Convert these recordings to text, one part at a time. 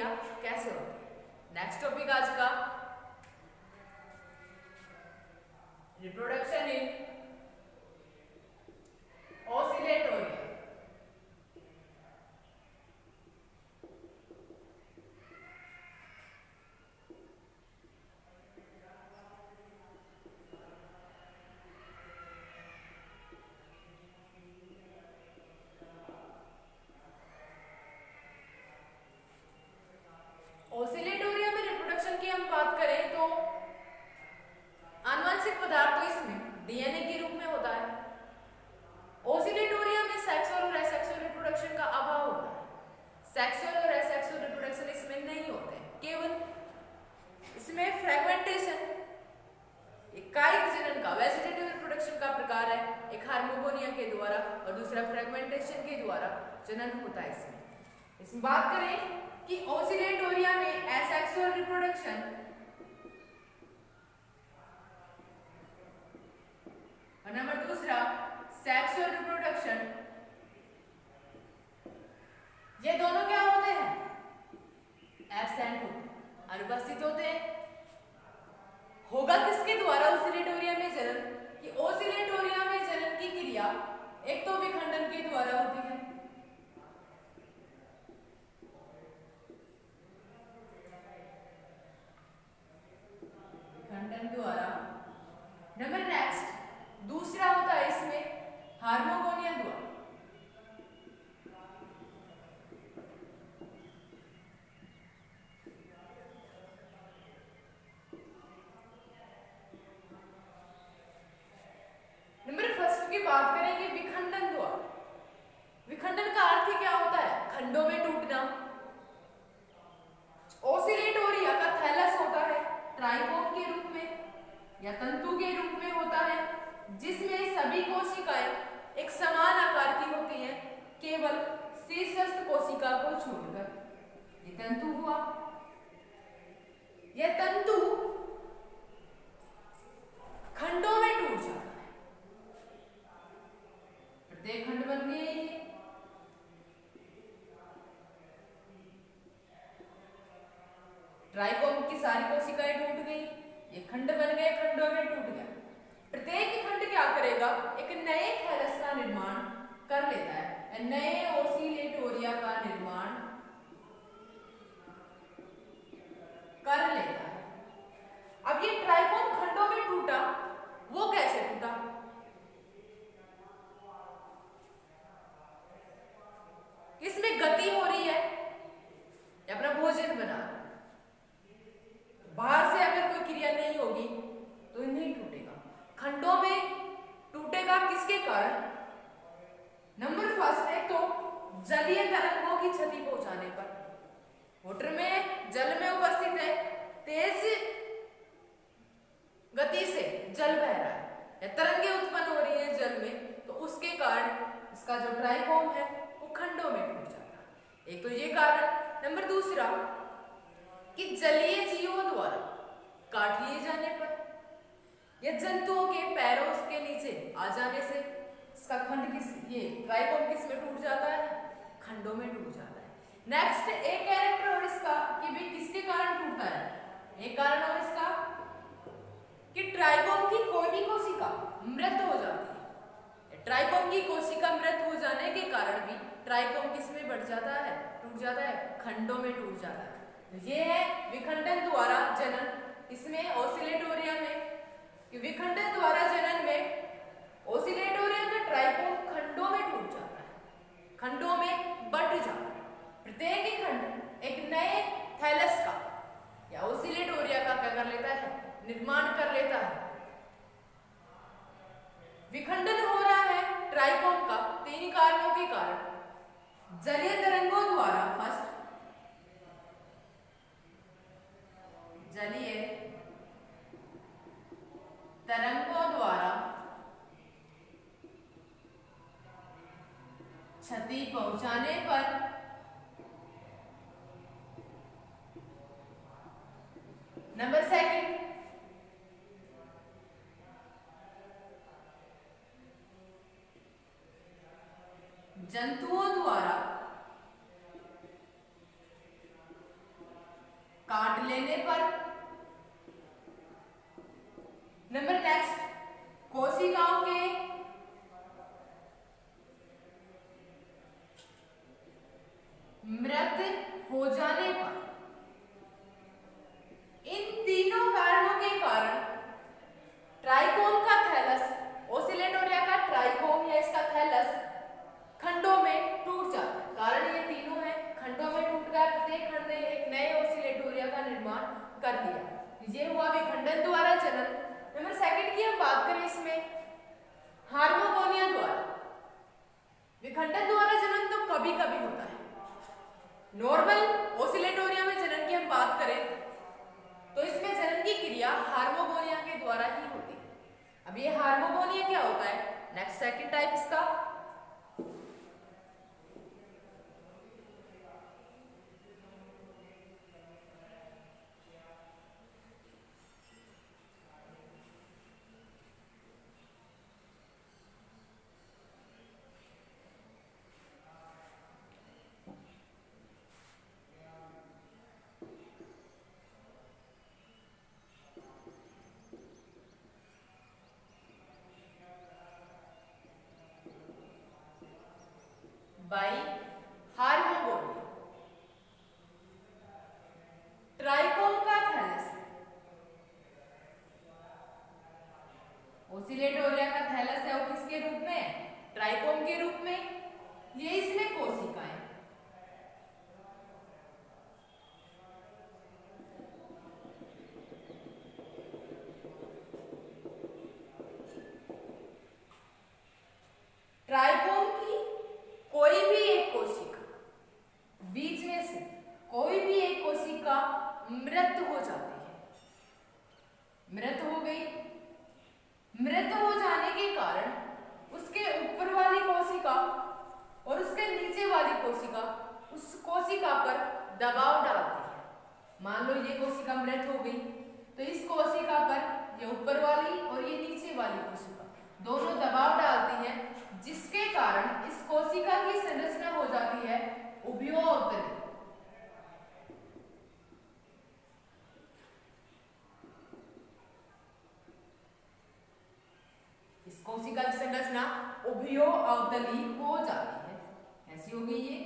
क्रिया कैसे होती है। नेक्स्ट टॉपिक आज का रिप्रोडक्शन इन ऑसिलेटोरियम। ऑसिलेटोरियम में रिप्रोडक्शन की हम बात करें तो आनुवंशिक पदार्थ तो इसमें डीएनए के रूप में होता है। ऑसिलेटोरियम में सेक्सुअल और एसेक्सुअल रिप्रोडक्शन का अभाव होता है। सेक्सुअल और एसेक्सुअल रिप्रोडक्शन इसमें नहीं होते, केवल इसमें फ्रेगमेंटेशन एक कायिक जनन का वेजिटेटिव रिप्रोडक्शन का प्रकार है, एक हार्मोगोनिया के द्वारा और दूसरा फ्रेगमेंटेशन के द्वारा जनन होता है। इसमें बात करें कि ऑसिलेटोरिया में एसेक्सुअल रिप्रोडक्शन और नंबर दूसरा सेक्सुअल रिप्रोडक्शन, ये दोनों क्या होते हैं? एब्सेंट होते हैं, अनुपस्थित होते हैं। होगा किसके द्वारा ऑसिलेटोरिया में जनन? कि ऑसिलेटोरिया में जनन की क्रिया एक तो विखंडन के द्वारा होती है, विखंडन द्वारा। नंबर नेक्स्ट दूसरा होता है इसमें हार्मोगोनिया द्वारा। नंबर फर्स्ट की बात करें कि विखंडन द्वारा। विखंडन का अर्थ ही क्या होता है? खंडों में टूटना। ऑसिलेटोरिया का थैलस होता है ट्राइकोम के रूप में या तंतु के रूप में होता है, जिसमें सभी कोशिकाएं एक समान आकार की होती हैं, केवल शीर्षस्थ कोशिका को छोड़कर। ये तंतु हुआ। यह तंतु खंडों में टूट जाता है, प्रत्येक खंड बन गए ये। ट्राइकोम की सारी कोशिकाएं टूट गई, ये खंड बन गए, खंडों में टूट गया। प्रत्येक खंड क्या करेगा? एक नए थैलस का निर्माण कर लेता है, नए ऑसिलेटोरिया का निर्माण कर लेता है। अब ये ट्राइकोम खंडों में टूटा, वो कैसे टूटा? इसमें गति हो रही है या अपना भोजन बना, बाहर से अगर कोई क्रिया नहीं होगी तो ये नहीं टूटेगा। खंडों में टूटेगा किसके कारण? नंबर फर्स्ट है तो जलीय तरंगों की क्षति पहुंचाने पर। वाटर में, जल में उपस्थित है, तेज गति से जल बह रहा है या तरंगें उत्पन्न हो रही है जल में, तो उसके कारण इसका जो ट्राइकोम है वो खंडों में टूट जाता है। एक तो ये कारण। नंबर दूसरा कि जलीय जीवों द्वारा काट लिए जाने पर या जंतुओं के पैरों के नीचे आ जाने से इसका खंड ये ट्राइकोम किस में टूट जाता है? खंडों में टूट जाता है। नेक्स्ट एक कैरेक्टर और इसका कि भी किसके कारण टूटता है? एक कारण और इसका कि ट्राइकोम की कोई भी कोशिका मृत हो जाती है। ट्राइकोम की कोशिका मृत हो जाने के कारण भी ट्राइकोम किस में बढ़ जाता है? टूट जाता है, खंडों में टूट जाता है। ये है विखंडन द्वारा जनन। इसमें ऑसिलेटोरिया में विखंडन द्वारा जनन में ऑसिलेटोरिया का ट्राइकोम खंडों में टूट जाता है, खंडों में बट जाता है। प्रत्येक ही खंड एक नए थैलस का या ऑसिलेटोरिया का क्या कर लेता है? निर्माण कर लेता है। विखंडन हो रहा है ट्राइकोम का तीन कारणों के कारण। जलीय तरंगों द्वारा, फर्स्ट जलीय तरंगों द्वारा क्षति पहुंचाने पर। नंबर सेकंड जंतुओं द्वारा हो जाने पर, इन तीनों कारणों के कारण ट्राइकोम का थैलस, ओसिलेटोरिया का ट्राइकोम या इसका थैलस खंडों में टूट जाता है। कारण ये तीनों है, खंडों में टूट गया, प्रत्येक खंड ने एक नए ओसिलेटोरिया का निर्माण कर लिया। ये हुआ विखंडन द्वारा जनन। नंबर सेकंड की हम बात करें इसमें हार्मोगोनिया द्वारा। विखंडन द्वारा जनन तो कभी कभी होता है। नॉर्मल ओसिलेटोरिया में जनन की हम बात करें तो इसमें जनन की क्रिया हार्मोगोनिया के द्वारा ही होती है। अब ये हार्मोगोनिया क्या होता है? नेक्स्ट सेकंड टाइप इसका बाई हार्मोगोनिया। ट्राइकोम का थैलस, ओसिलेटोरिया का थैलस है वो किसके रूप में? ट्राइकोम के रूप में। ये इसमें कोशिकाएं, ट्राइकोम की कोई भी एक कोशिका, बीच में से कोई भी एक कोशिका मृत हो जाती है, मृत हो गई। मृत हो जाने के कारण उसके ऊपर वाली कोशिका और उसके नीचे वाली कोशिका उस कोशिका पर दबाव डालती है। मान लो ये कोशिका मृत हो गई तो इस कोशिका पर ये ऊपर वाली और ये नीचे वाली कोशिका दोनों दबाव डालती हैं, जिसके कारण इस कोशिका की संरचना हो जाती है उभयोअवतली। इस कोशिका की संरचना उभयोअवतली हो जाती है। ऐसी हो गई ये।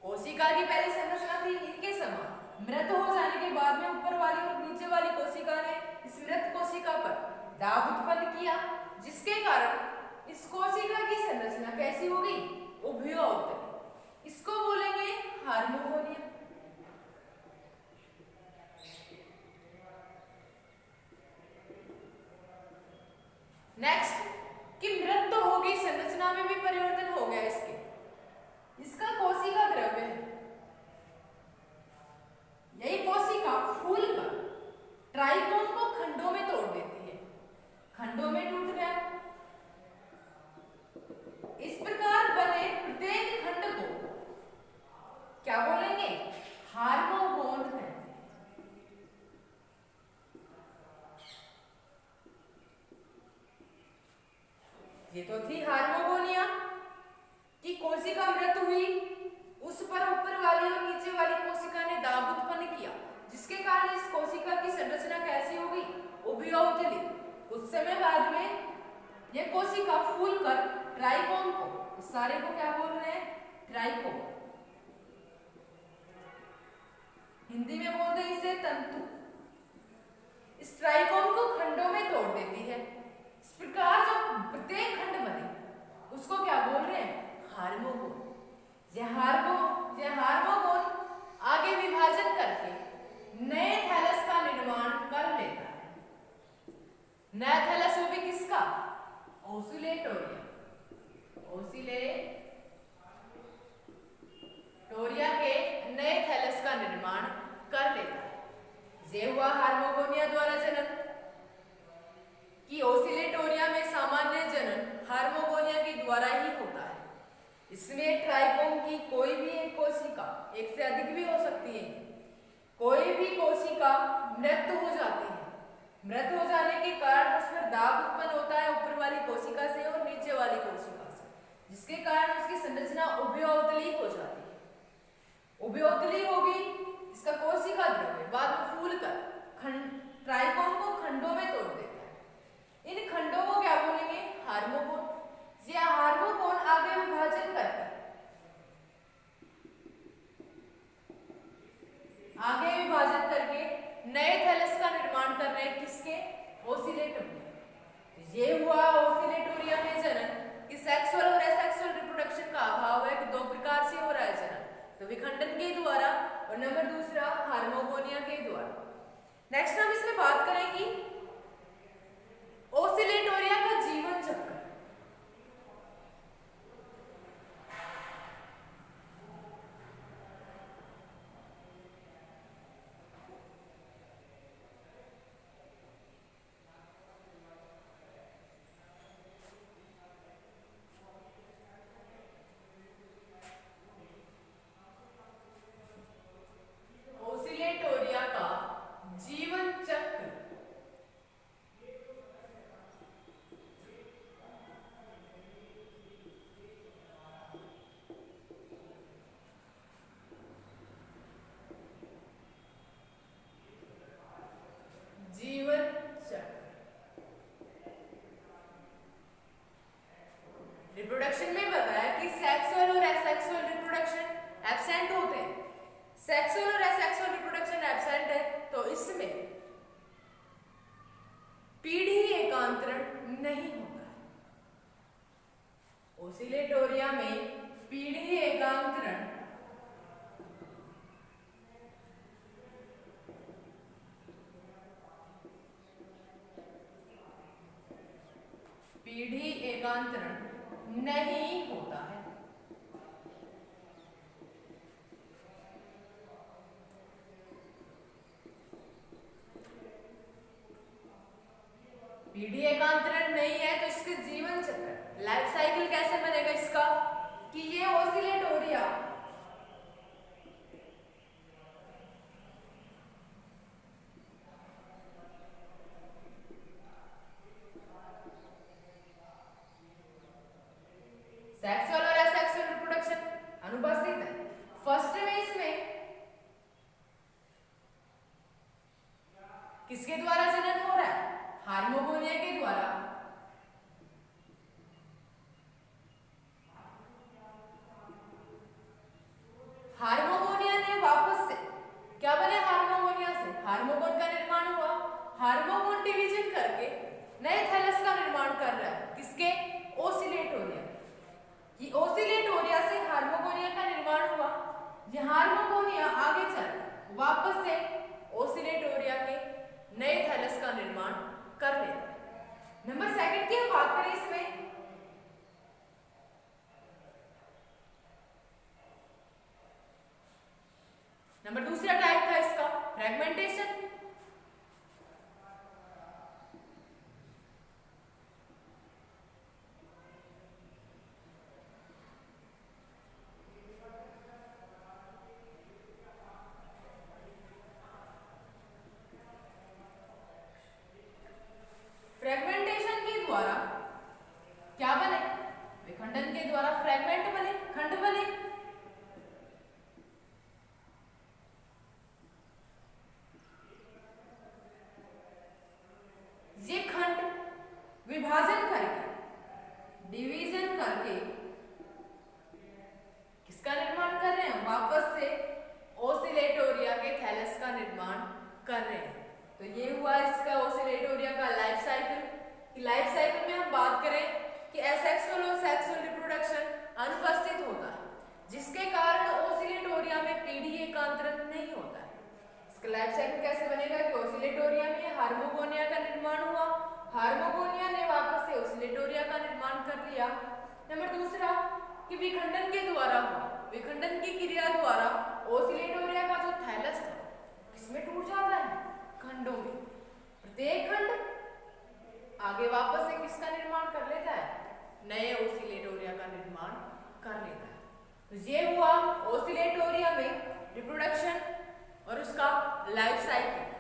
कोशिका की पहली संरचना थी इनके समान, मृत हो जाने के बाद में ऊपर वाली और नीचे वाली कोशिका ने इस मृत कोशिका पर दाब उत्पन्न किया, जिसके कारण इस कोशिका की संरचना कैसी हो गई? उभयोअवतली। इसको बोलेंगे हार्मोगोनिया। नेक्स्ट कि मृत तो हो गई, संरचना में भी परिवर्तन हो गया इसका कोशिका द्रव्य है। यही कोशिका फूलकर ट्राइकोम को खंडों में तोड़ देती है, खंडों में टूट गया। इस प्रकार बने प्रत्येक खंड को क्या बोलेंगे? हार्मोगोन कहते हैं। ये तो थी हार्मोगोनिया कि कोशिका मृत हुई, उस पर ऊपर वाली और नीचे वाली कोशिका ने दाब उत्पन्न किया, जिसके कारण इस कोशिका की संरचना कैसी हो गई? उभयोअवतली। कुछ समय बाद में यह कोशिका फूलकर ट्राइकोम को, इस सारे को क्या बोल रहे हैं? ट्राइकोम। हिंदी में बोलते हैं इसे तंतु। इस ट्राइकोम को खंडों में तोड़ देती है। इस प्रकार जो प्रत्येक खंड बने उसको क्या बोल रहे हैं? हार्मोगोन। यह हार्मोगोन आगे विभाजन करके नए थैलस का निर्माण कर लेता है। नया थैलस वो भी किसका? ओसिलेटोरिया। ओसिलेटोरिया के नए थैलस का निर्माण कर लेता है। ये हुआ हार्मोगोनिया द्वारा जनन। कि ओसिलेटोरिया में सामान्य जनन हार्मोगोनिया के द्वारा ही होता है। इसमें ट्राइकोम की कोई भी एक कोशिका, एक से अधिक भी हो सकती है, कोई भी कोशिका मृत हो जाती है। मृत हो जाने के कारण उस पर दाब उत्पन्न होता है ऊपर वाली कोशिका से और नीचे वाली कोशिका से, जिसके कारण उसकी संरचना उभयोअवतली हो जाती है। उभयोअवतली होगी, इसका कोशिका द्रव्य बाद में फूलकर ट्राइकोम को खंडों में तोड़ देता है। ये हुआ ओसिलेटोरिया में जनन कि सेक्सुअल और एसेक्सुअल रिप्रोडक्शन का अभाव है कि दो प्रकार से हो रहा है जनन, तो विखंडन के द्वारा और नंबर दूसरा हार्मोगोनिया के द्वारा। नेक्स्ट हम इसमें बात करें कि ओसिलेटोरिया का जीवन चक्र। ओसिलेटोरिया का जीवन चक्र जीवन चक्र रिप्रोडक्शन में बताया कि सेक्सुअल और एसेक्सुअल रिप्रोडक्शन एब्सेंट होते हैं। सेक्सुअल और एसेक्सुअल रिप्रोडक्शन एब्सेंट है तो इसमें पीढ़ी एकांतरण नहीं होता है। ओसिलेटोरिया में पीढ़ी एकांतरण नहीं होता है। पीढ़ी एकांतरण नहीं है तो इसके जीवन चक्र लाइफ साइकिल कैसे बनेगा इसका कि ये ओसिलेटोरिया सेक्सुअल और एसेक्सुअल रिप्रोडक्शन अनुपस्थित है। फर्स्ट में इसमें किसके द्वारा जनन हो रहा है? हार्मोगोनिया के द्वारा। हार्मोगोनिया ने वापस से क्या बने? हार्मोगोनिया से हार्मोगोन का निर्माण हुआ। हार्मोगोन डिवीजन करके नए थैलस का निर्माण कर रहा है। किसके? ओसिलेटोरिया। ये ओसिलेटोरिया से हार्मोगोनिया का निर्माण हुआ। ये हार्मोगोनिया आगे चल वापस से ओसिलेटोरिया के नए थैलस का निर्माण कर लेता है। नंबर सेकंड की हम बात करें इसमें नंबर दूसरा टाइप था इसका फ्रेगमेंटेशन। फ्रेगमेंटेशन के द्वारा क्या बने? विखंडन के द्वारा फ्रेगमेंट बने, खंड बने। ये खंड विभाजन करके डिवीजन करके किसका निर्माण कर रहे हैं? वापस से ओसिलेटोरिया के थैलस का निर्माण कर रहे हैं। तो ये हुआ इसका ओसिलेटोरिया का लाइफ साइकिल। लाइफ साइकिल में हम बात करें कि एसेक्सुअल और सेक्सुअल रिप्रोडक्शन अनुपस्थित होता है, जिसके कारण ओसिलेटोरिया में पीढ़ी एकांतरण नहीं होता है। इसका लाइफ साइकिल कैसे बनेगा कि ओसिलेटोरिया में हार्मोगोनिया का निर्माण हुआ। हार्मोगोनिया ने वापस से ओसिलेटोरिया का निर्माण कर लिया। नंबर दूसरा कि विखंडन के द्वारा हुआ। विखंडन की क्रिया द्वारा ओसिलेटोरिया का जो थैलस था किसमें टूट जाता है? खंडों में। प्रत्येक खंड आगे वापस से किसका निर्माण कर लेता है? नए ओसिलेटोरिया का निर्माण कर लेता है। तो ये हुआ ओसिलेटोरिया में रिप्रोडक्शन और उसका लाइफ साइकिल।